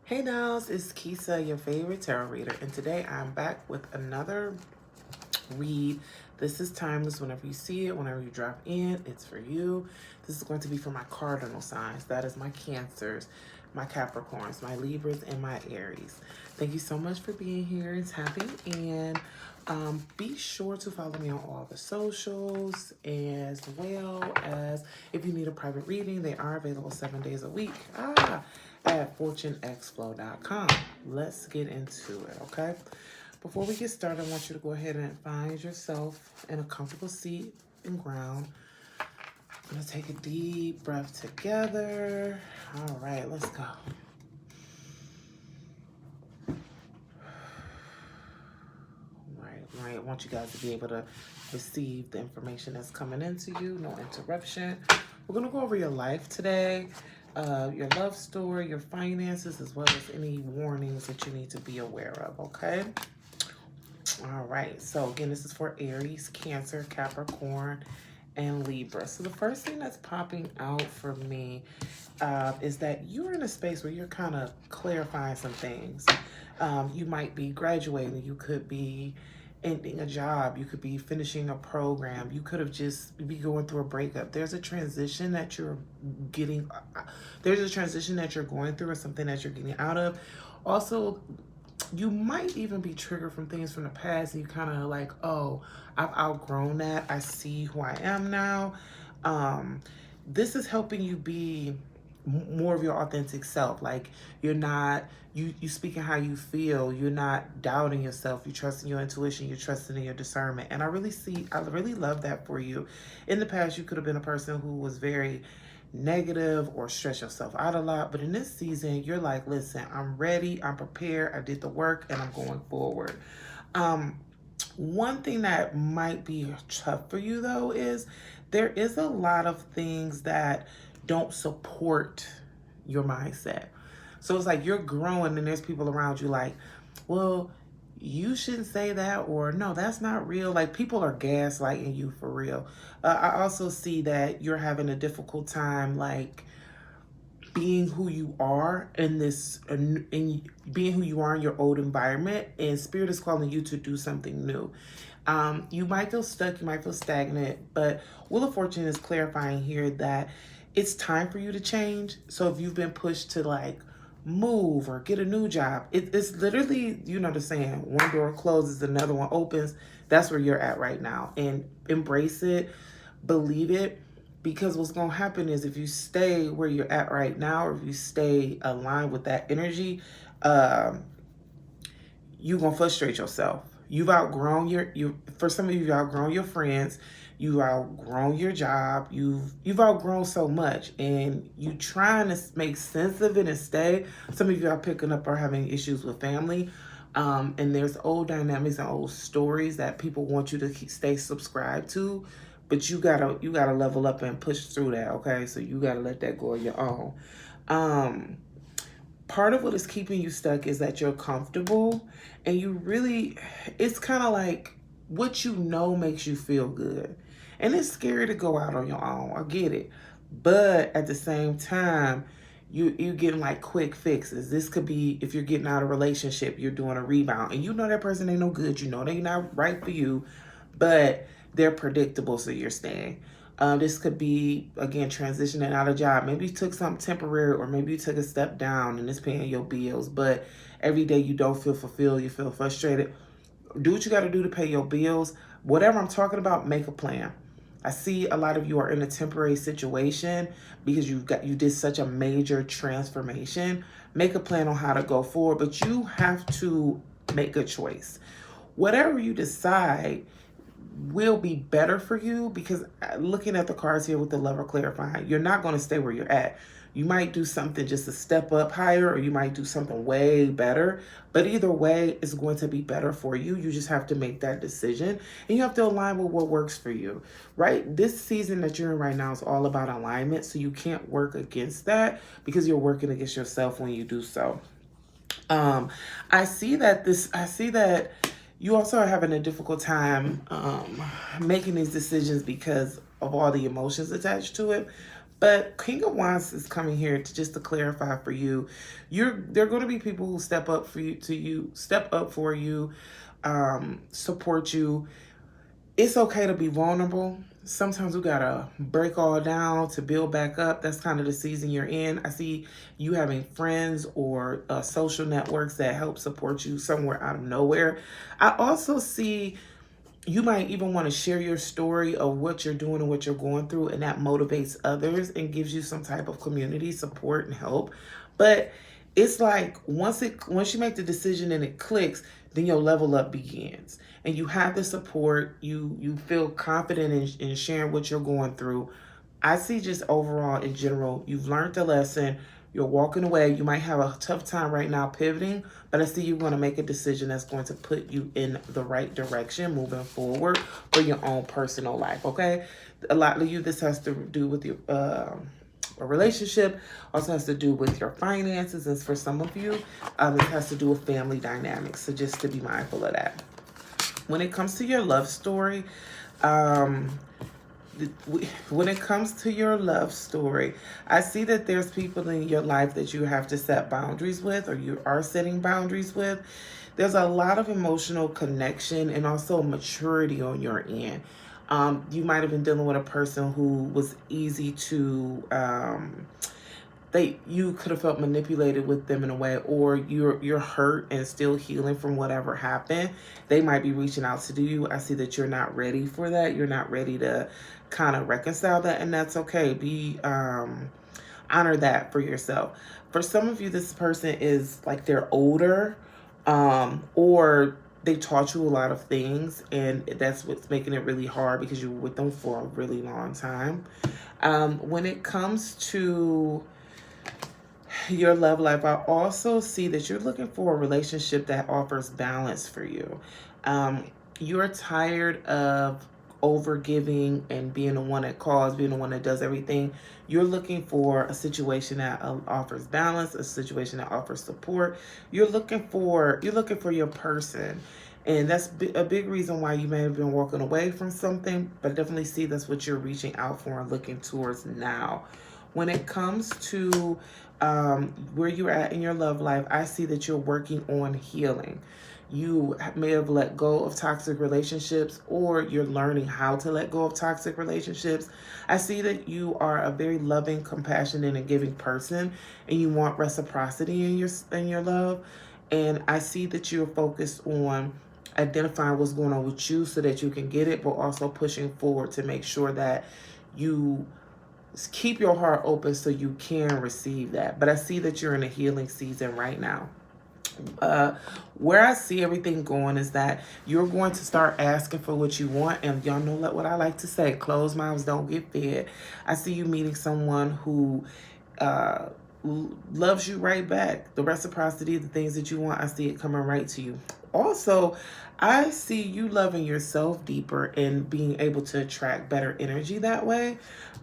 Hey Nels, it's Kisa, your favorite tarot reader, and today I'm back with another read. This is timeless. Whenever you see it, whenever you drop in, it's for you. This is going to be for my cardinal signs. That is my Cancers, my Capricorns, my Libras, and my Aries. Thank you so much for being here and tapping in. Be sure to follow me on all the socials, as well as if you need a private reading, they are available 7 days a week at fortunexflow.com. Let's get into it, okay? Before we get started, I want you to go ahead and find yourself in a comfortable seat and ground. I'm going to take a deep breath together. All right, let's go. Right. I want you guys to be able to receive the information that's coming into you, no interruption. We're going to go over your life today, your love story, your finances, as well as any warnings that you need to be aware of, okay? All right, so again, this is for Aries, Cancer, Capricorn, and Libra. So the first thing that's popping out for me is that you're in a space where you're kind of clarifying some things. You might be graduating, you could be ending a job, you could be finishing a program, you could have just be going through a breakup. There's a transition that you're getting, there's a transition that you're going through, or something that you're getting out of. Also, you might even be triggered from things from the past, and you kind of like, oh, I've outgrown that. I see who I am now. This is helping you be more of your authentic self. Like, you're not, you speaking how you feel. You're not doubting yourself. You're trusting your intuition. You're trusting in your discernment. And I really love that for you. In the past, you could have been a person who was very negative or stress yourself out a lot, but in this season you're like, listen, I'm ready, I'm prepared, I did the work, and I'm going forward. One thing that might be tough for you though is there is a lot of things that don't support your mindset. So it's like you're growing and there's people around you like, well, you shouldn't say that, or no, that's not real. Like, people are gaslighting you for real. I also see that you're having a difficult time, like, being who you are in this, in being who you are in your old environment, and spirit is calling you to do something new. You might feel stuck, you might feel stagnant, but Wheel of Fortune is clarifying here that it's time for you to change. So if you've been pushed to like move or get a new job, it's literally, you know the saying, one door closes, another one opens. That's where you're at right now, and embrace it, believe it, because what's going to happen is if you stay where you're at right now, or if you stay aligned with that energy, you're going to frustrate yourself. You've outgrown for some of you, you've outgrown your friends, you've outgrown your job, you've outgrown so much, and you trying to make sense of it and stay. Some of you are picking up or having issues with family, and there's old dynamics and old stories that people want you to stay subscribed to, but you gotta level up and push through that, okay? So you gotta let that go on your own. Part of what is keeping you stuck is that you're comfortable, and it's kind of like what you know makes you feel good. And it's scary to go out on your own. I get it. But at the same time, you're getting like quick fixes. This could be if you're getting out of a relationship, you're doing a rebound, and you know that person ain't no good. You know they're not right for you, but they're predictable, so you're staying. This could be, again, transitioning out of job. Maybe you took something temporary, or maybe you took a step down and it's paying your bills, but every day you don't feel fulfilled, you feel frustrated. Do what you got to do to pay your bills. Whatever I'm talking about, make a plan. I see a lot of you are in a temporary situation because you did such a major transformation. Make a plan on how to go forward, but you have to make a choice. Whatever you decide will be better for you, because looking at the cards here with the Lover clarifying, you're not going to stay where you're at. You might do something just a step up higher, or you might do something way better, but either way, it's going to be better for you. You just have to make that decision, and you have to align with what works for you, right? This season that you're in right now is all about alignment, so you can't work against that, because you're working against yourself when you do so. I see that you also are having a difficult time making these decisions because of all the emotions attached to it. But King of Wands is coming here to just to clarify for you. There are going to be people who step up for you, step up for you, support you. It's okay to be vulnerable. Sometimes we gotta break all down to build back up. That's kind of the season you're in. I see you having friends or social networks that help support you somewhere out of nowhere. I also see you might even want to share your story of what you're doing and what you're going through, and that motivates others and gives you some type of community support and help. But it's like once you make the decision and it clicks, then your level up begins, and you have the support. You feel confident in sharing what you're going through. I see just overall in general, you've learned the lesson. You're walking away. You might have a tough time right now pivoting, but I see you're going to make a decision that's going to put you in the right direction moving forward for your own personal life, okay? A lot of you, this has to do with your a relationship, also has to do with your finances, and for some of you, this has to do with family dynamics, so just to be mindful of that. When it comes to your love story, when it comes to your love story, I see that there's people in your life that you have to set boundaries with, or you are setting boundaries with. There's a lot of emotional connection and also maturity on your end. You might have been dealing with a person who was easy to you could have felt manipulated with them in a way, or you're hurt and still healing from whatever happened. They might be reaching out to you. I see that you're not ready for that. You're not ready to kind of reconcile that, and that's okay. Be honor that for yourself. For some of you, this person is like they're older, or they taught you a lot of things, and that's what's making it really hard because you were with them for a really long time. When it comes to your love life, I also see that you're looking for a relationship that offers balance for you. You're tired of overgiving and being the one that calls, being the one that does everything. You're looking for a situation that offers balance, a situation that offers support. You're looking for your person. And that's a big reason why you may have been walking away from something, but definitely see that's what you're reaching out for and looking towards now. When it comes to where you're at in your love life, I see that you're working on healing. You may have let go of toxic relationships, or you're learning how to let go of toxic relationships. I see that you are a very loving, compassionate, and giving person, and you want reciprocity in your love. And I see that you're focused on identifying what's going on with you so that you can get it, but also pushing forward to make sure that you keep your heart open so you can receive that. But I see that you're in a healing season right now. Where I see everything going is that you're going to start asking for what you want, and y'all know what I like to say, closed mouths don't get fed. I see you meeting someone who loves you right back. The reciprocity, the things that you want, I see it coming right to you. Also, I see you loving yourself deeper and being able to attract better energy that way.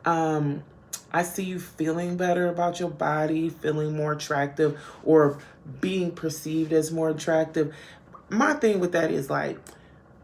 I see you feeling better about your body, feeling more attractive, or being perceived as more attractive. My thing with that is like,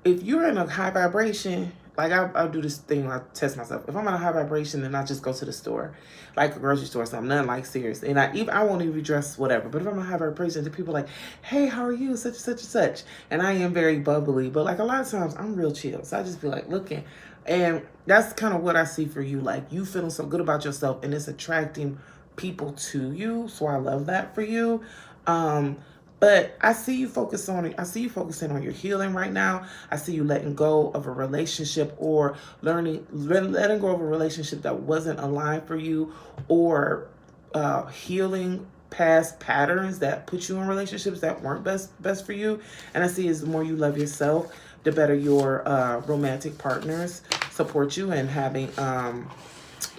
if you're in a high vibration, like I'll do this thing, I test myself. If I'm in a high vibration, then I just go to the store, like a grocery store or something, nothing like serious. And I won't even dress whatever. But if I'm in a high vibration, the people are like, hey, how are you? Such and such and such. And I am very bubbly, but like a lot of times I'm real chill. So I just be like looking. And that's kind of what I see for you. Like you feeling so good about yourself, and it's attracting people to you. So I love that for you. But I see you focusing on your healing right now. I see you letting go of a relationship, or letting go of a relationship that wasn't aligned for you, or healing past patterns that put you in relationships that weren't best for you. And I see as the more you love yourself, the better your romantic partners support you, and having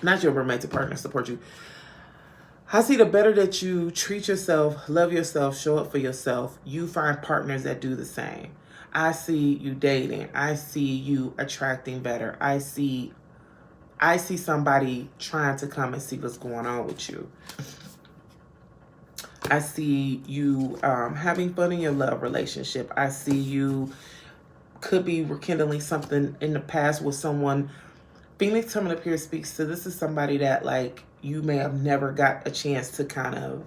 not your romantic partners support you. I see the better that you treat yourself, love yourself, show up for yourself, you find partners that do the same. I see you dating. I see you attracting better. I see somebody trying to come and see what's going on with you. I see you having fun in your love relationship. I see you could be rekindling something in the past with someone Phoenix coming up here speaks to, this is somebody that like you may have never got a chance to kind of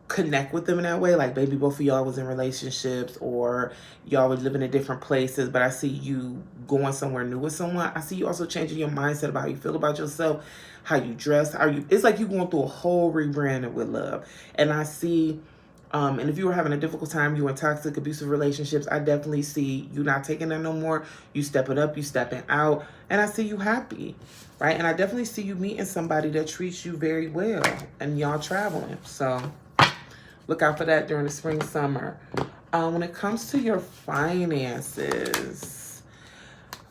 connect with them in that way. Like maybe both of y'all was in relationships or y'all was living in different places, but I see you going somewhere new with someone. I see you also changing your mindset about how you feel about yourself, how you dress, how you, it's like you going through a whole rebranding with love. And I see, and if you were having a difficult time, you were in toxic, abusive relationships, I definitely see you not taking that no more. You stepping up, you stepping out, and I see you happy, right? And I definitely see you meeting somebody that treats you very well and y'all traveling. So look out for that during the spring, summer. When it comes to your finances,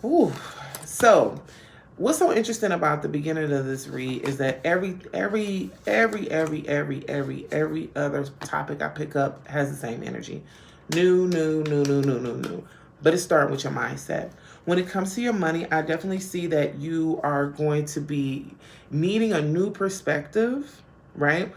ooh, so what's so interesting about the beginning of this read is that every other topic I pick up has the same energy. New. But it's starting with your mindset. When it comes to your money, I definitely see that you are going to be needing a new perspective, right?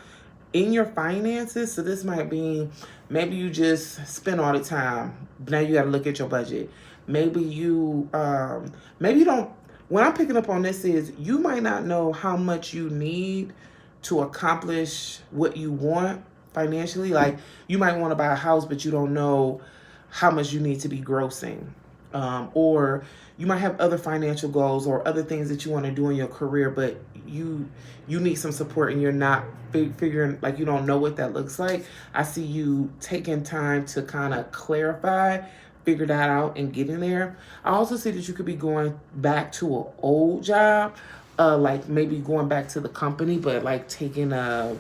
In your finances. So this might be, maybe you just spend all the time. Now you got to look at your budget. Maybe you don't, what I'm picking up on this is you might not know how much you need to accomplish what you want financially. Like you might want to buy a house, but you don't know how much you need to be grossing. Or you might have other financial goals or other things that you want to do in your career, but you need some support and you're not figuring, like you don't know what that looks like. I see you taking time to kind of clarify, figure that out, and get in there. I also see that you could be going back to an old job, like maybe going back to the company, but like taking a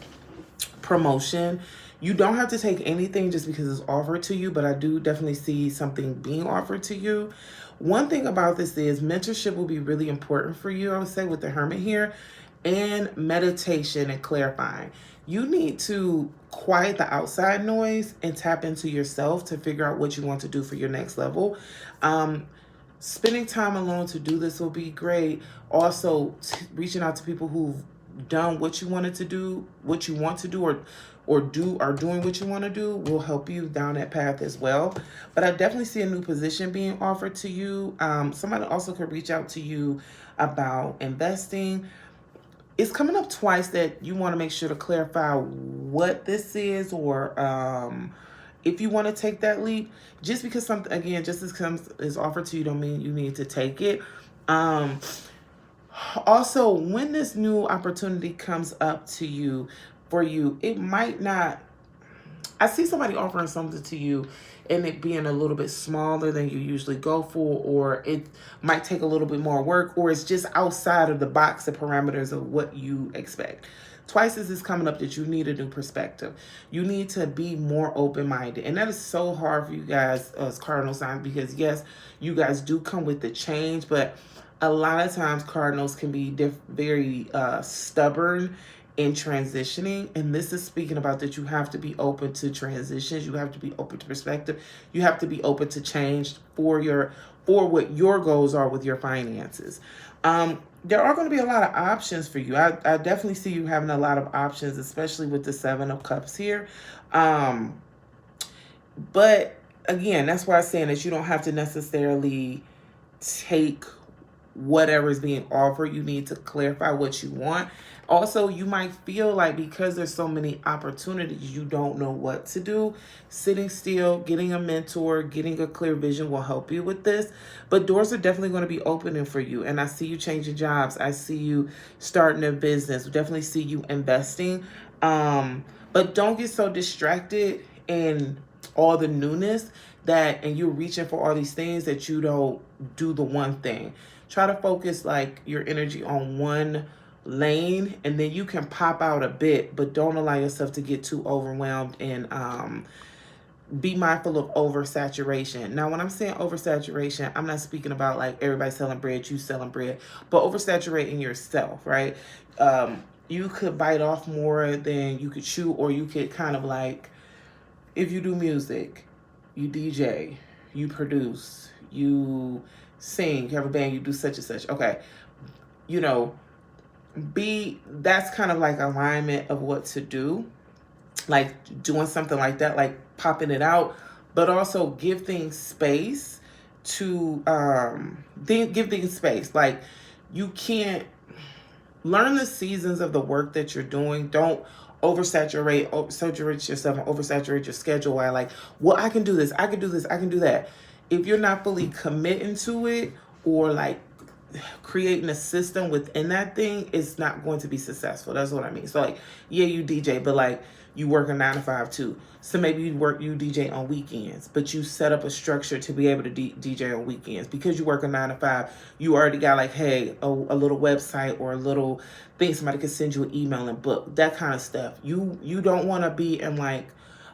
promotion. You don't have to take anything just because it's offered to you, but I do definitely see something being offered to you. One thing about this is mentorship will be really important for you, I would say, with the Hermit here, and meditation and clarifying. You need to quiet the outside noise and tap into yourself to figure out what you want to do for your next level. Spending time alone to do this will be great. Also, reaching out to people who've done what you wanted to do, what you want to do, or are doing what you want to do will help you down that path as well. But I definitely see a new position being offered to you. Somebody also could reach out to you about investing. It's coming up twice that you want to make sure to clarify what this is, or if you want to take that leap. Just because something, again, just as comes is offered to you, don't mean you need to take it. Also, when this new opportunity comes up to you, for you, it might not, I see somebody offering something to you and it being a little bit smaller than you usually go for, or it might take a little bit more work, or it's just outside of the box, the parameters of what you expect. Twice this is coming up that you need a new perspective. You need to be more open-minded. And that is so hard for you guys as Cardinal signs, because yes, you guys do come with the change, but a lot of times Cardinals can be very stubborn in transitioning. And this is speaking about that you have to be open to transitions. You have to be open to perspective. You have to be open to change for what your goals are with your finances. There are going to be a lot of options for you. I definitely see you having a lot of options, especially with the 7 of Cups here. But again, that's why I'm saying that you don't have to necessarily take whatever is being offered. You need to clarify what you want. Also, you might feel like because there's so many opportunities, you don't know what to do. Sitting still, getting a mentor, getting a clear vision will help you with this. But doors are definitely going to be opening for you. And I see you changing jobs. I see you starting a business. Definitely see you investing. But don't get so distracted in all the newness and you're reaching for all these things that you don't do the one thing. Try to focus like your energy on one lane, and then you can pop out a bit, but don't allow yourself to get too overwhelmed, and be mindful of oversaturation. Now, when I'm saying oversaturation, I'm not speaking about like everybody selling bread, you selling bread, but oversaturating yourself, right? You could bite off more than you could chew, or you could kind of like, if you do music, you DJ, you produce, you sing, you have a band, you do such and such. Okay, that's kind of like alignment of what to do, like doing something like that, like popping it out, but also give things space to give things space. Like, you can't learn the seasons of the work that you're doing. Don't oversaturate yourself and oversaturate your schedule while like, well, I can do this, I can do this, I can do that. If you're not fully committing to it or like creating a system within that thing, it's not going to be successful. That's what I mean. So like, yeah, you DJ, but like you work a 9 to 5 too. So maybe you DJ on weekends, but you set up a structure to be able to DJ on weekends. Because you work a 9 to 5, you already got like, hey, a little website or a little thing somebody can send you an email and book, that kind of stuff. You don't want to be in like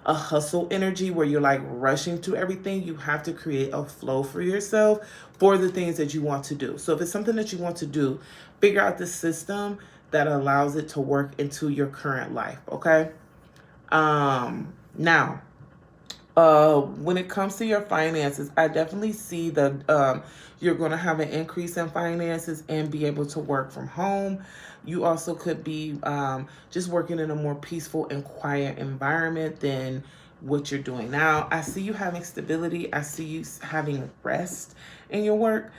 a hustle energy where you're like rushing to everything. You have to create a flow for yourself for the things that you want to do. So if it's something that you want to do, figure out the system that allows it to work into your current life, okay? Now, when it comes to your finances, I definitely see that you're going to have an increase in finances and be able to work from home. You also could be just working in a more peaceful and quiet environment than what you're doing now. I see you having stability. I see you having rest in your work.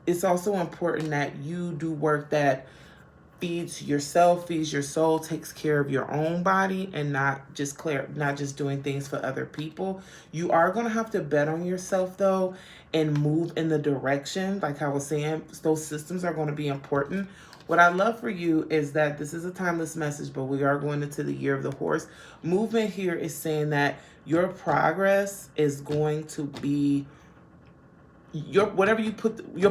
It's also important that you do work that feeds yourself, feeds your soul, takes care of your own body, and not just doing things for other people. You are going to have to bet on yourself though and move in the direction, like I was saying, those systems are going to be important. What I love for you is that this is a timeless message, but we are going into the year of the horse. Movement here is saying that your progress is going to be your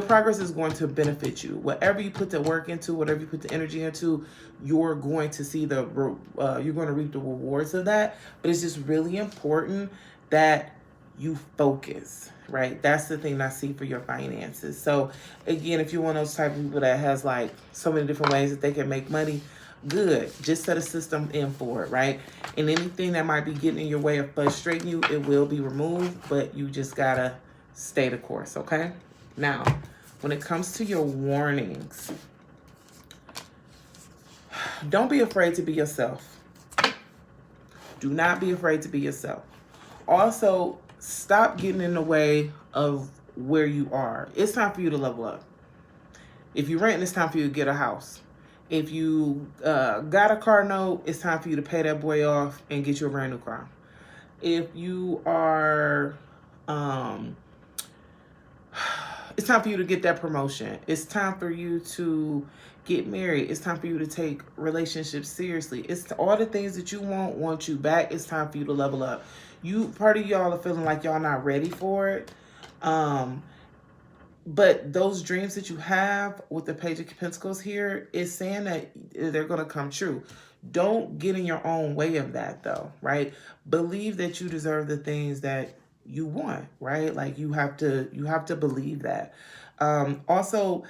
progress is going to benefit you. Whatever you put the work into, whatever you put the energy into, you're going to see you're going to reap the rewards of that. But it's just really important that you focus, right? That's the thing I see for your finances. So again, if you're one of those type of people that has like so many different ways that they can make money, good. Just set a system in for it, right? And anything that might be getting in your way of frustrating you, it will be removed, but you just gotta stay the course, okay? Now, when it comes to your warnings, don't be afraid to be yourself. Do not be afraid to be yourself. Also, stop getting in the way of where you are. It's time for you to level up. If you're renting, it's time for you to get a house. If you got a car note, it's time for you to pay that boy off and get you a brand new car. If you are... it's time for you to get that promotion. It's time for you to get married. It's time for you to take relationships seriously. It's all the things that you want you back. It's time for you to level up. Part of y'all are feeling like y'all not ready for it. But those dreams that you have with the Page of Pentacles here is saying that they're going to come true. Don't get in your own way of that though, right? Believe that you deserve the things that you want, right? Like you have to believe that. Also,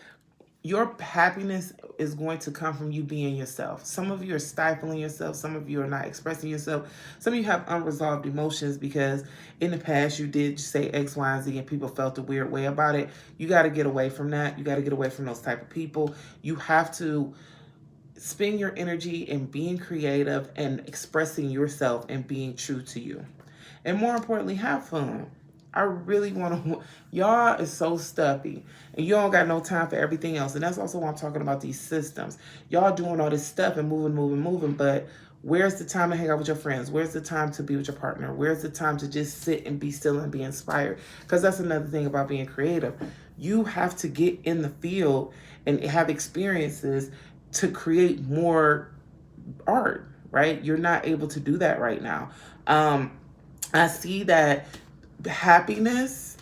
your happiness is going to come from you being yourself. Some of you are stifling yourself. Some of you are not expressing yourself. Some of you have unresolved emotions because in the past you did say X, Y, and Z and people felt a weird way about it. You got to get away from that. You got to get away from those type of people. You have to spend your energy in being creative and expressing yourself and being true to you. And more importantly, have fun. I really want to, y'all is so stuffy and you don't got no time for everything else. And that's also why I'm talking about these systems. Y'all doing all this stuff and moving, but where's the time to hang out with your friends? Where's the time to be with your partner? Where's the time to just sit and be still and be inspired? Because that's another thing about being creative. You have to get in the field and have experiences to create more art, right? You're not able to do that right now. I see that happiness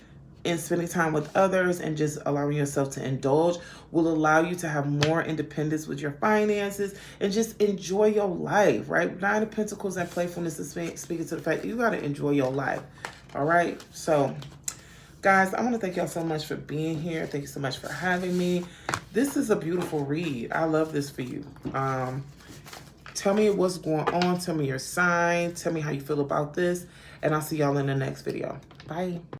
and spending time with others and just allowing yourself to indulge will allow you to have more independence with your finances and just enjoy your life, right? Nine of Pentacles and playfulness is speaking to the fact that you got to enjoy your life, all right? So, guys, I want to thank y'all so much for being here. Thank you so much for having me. This is a beautiful read. I love this for you. Tell me what's going on. Tell me your sign. Tell me how you feel about this. And I'll see y'all in the next video. Bye.